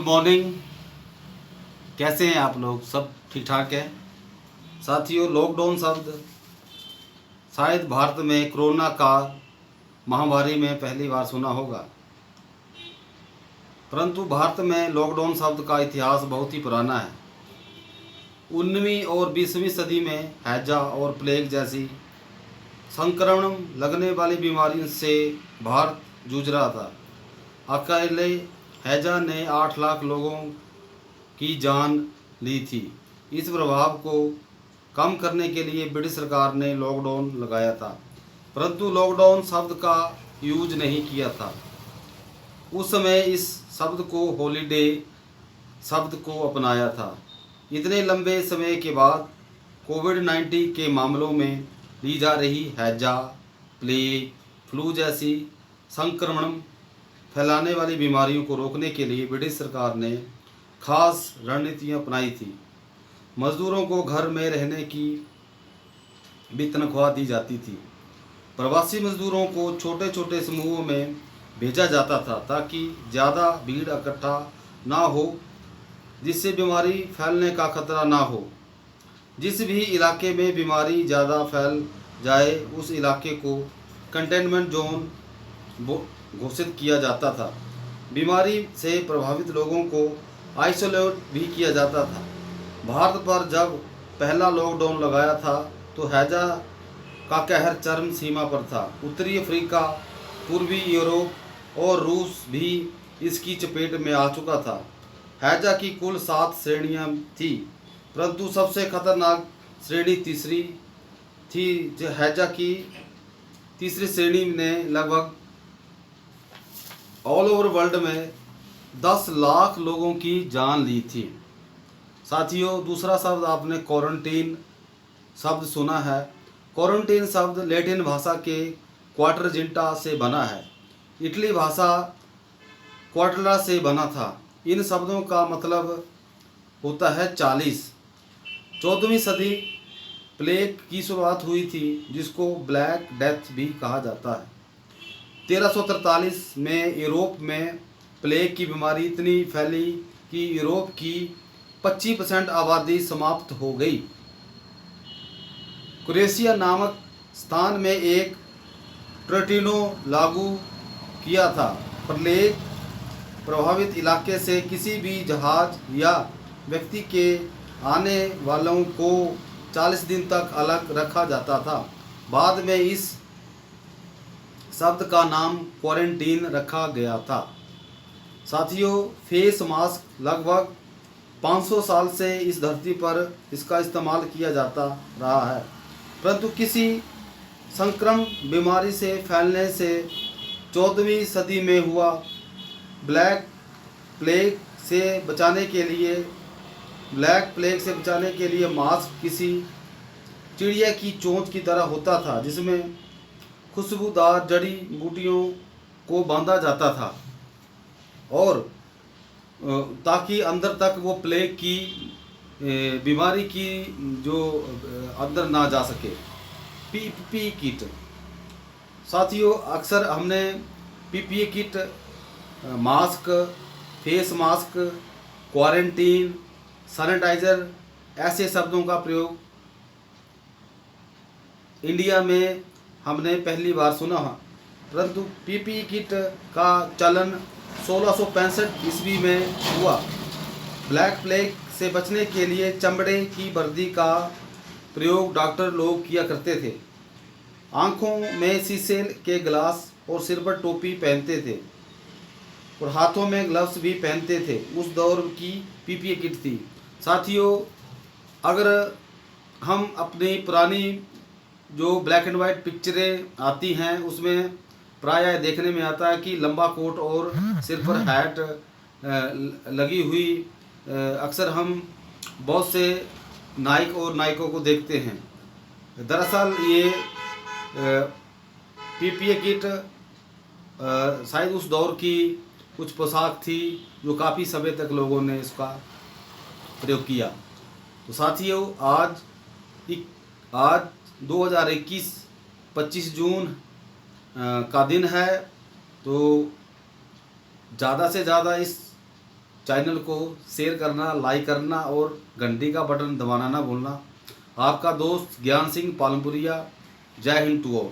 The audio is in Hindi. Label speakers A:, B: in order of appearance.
A: मॉर्निंग। कैसे हैं आप लोग? सब ठीक ठाक है? साथियों, लॉकडाउन शब्द शायद भारत में कोरोना का महामारी में पहली बार सुना होगा, परंतु भारत में लॉकडाउन शब्द का इतिहास बहुत ही पुराना है। 19वीं और 20वीं सदी में हैजा और प्लेग जैसी संक्रमण लगने वाली बीमारियों से भारत जूझ रहा था। अकेले हैजा ने 8 लाख लोगों की जान ली थी। इस प्रभाव को कम करने के लिए ब्रिटिश सरकार ने लॉकडाउन लगाया था, परंतु लॉकडाउन शब्द का यूज नहीं किया था। उस समय इस शब्द को हॉलीडे शब्द को अपनाया था। इतने लंबे समय के बाद कोविड-19 के मामलों में ली जा रही हैजा, प्लेग, फ्लू जैसी संक्रमण फैलाने वाली बीमारियों को रोकने के लिए ब्रिटिश सरकार ने खास रणनीतियां अपनाई थी। मजदूरों को घर में रहने की भी तनख्वाह दी जाती थी। प्रवासी मजदूरों को छोटे छोटे समूहों में भेजा जाता था ताकि ज़्यादा भीड़ इकट्ठा ना हो, जिससे बीमारी फैलने का खतरा ना हो। जिस भी इलाके में बीमारी ज़्यादा फैल जाए उस इलाके को कंटेनमेंट जोन घोषित किया जाता था। बीमारी से प्रभावित लोगों को आइसोलेट भी किया जाता था। भारत पर जब पहला लॉकडाउन लगाया था तो हैजा का कहर चरम सीमा पर था। उत्तरी अफ्रीका, पूर्वी यूरोप और रूस भी इसकी चपेट में आ चुका था। हैजा की कुल 7 श्रेणियां थी, परंतु सबसे खतरनाक श्रेणी तीसरी थी। जो हैजा की तीसरी श्रेणी ने लगभग ऑल ओवर वर्ल्ड में 10 लाख लोगों की जान ली थी। साथियों, दूसरा शब्द आपने क्वारंटीन शब्द सुना है। क्वारंटीन शब्द लैटिन भाषा के क्वाड्रेंटा से बना है। इटली भाषा क्वार्टरा से बना था। इन शब्दों का मतलब होता है 40। 14वीं सदी प्लेग की शुरुआत हुई थी, जिसको ब्लैक डेथ भी कहा जाता है। 1343 में यूरोप में प्लेग की बीमारी इतनी फैली कि यूरोप की 25% आबादी समाप्त हो गई। क्रोएशिया नामक स्थान में एक ट्रेटिनो लागू किया था। प्लेग प्रभावित इलाके से किसी भी जहाज या व्यक्ति के आने वालों को 40 दिन तक अलग रखा जाता था। बाद में इस शब्द का नाम क्वारंटीन रखा गया था। साथियों, फेस मास्क लगभग 500 साल से इस धरती पर इसका इस्तेमाल किया जाता रहा है, परंतु किसी संक्रमण बीमारी से फैलने से 14वीं सदी में हुआ। ब्लैक प्लेग से बचाने के लिए मास्क किसी चिड़िया की चोंच की तरह होता था, जिसमें खुशबूदार जड़ी बूटियों को बांधा जाता था और ताकि अंदर तक वो प्लेग की बीमारी की जो अंदर ना जा सके। PPE kit. साथियों, अक्सर हमने PPE kit, mask, face mask, quarantine, sanitiser ऐसे शब्दों का प्रयोग इंडिया में हमने पहली बार सुना है, परंतु पीपीई किट का चलन 1665 ईस्वी में हुआ। ब्लैक प्लेग से बचने के लिए चमड़े की वर्दी का प्रयोग डॉक्टर लोग किया करते थे। आँखों में शीशे के ग्लास और सिर पर टोपी पहनते थे और हाथों में ग्लव्स भी पहनते थे। उस दौर की पीपीई किट थी। साथियों, अगर हम अपनी पुरानी जो ब्लैक एंड वाइट पिक्चरें आती हैं उसमें प्रायः देखने में आता है कि लंबा कोट और सिर पर हैट लगी हुई अक्सर हम बहुत से नायक और नायिकों को देखते हैं। दरअसल ये पीपीई किट शायद उस दौर की कुछ पोशाक थी जो काफ़ी समय तक लोगों ने इसका प्रयोग किया। तो साथियों, आज 2021 25 जून का दिन है, तो ज़्यादा से ज़्यादा इस चैनल को शेयर करना, लाइक करना और घंटी का बटन दबाना ना भूलना। आपका दोस्त ज्ञान सिंह पालमपुरिया। जय हिंद टू ऑल।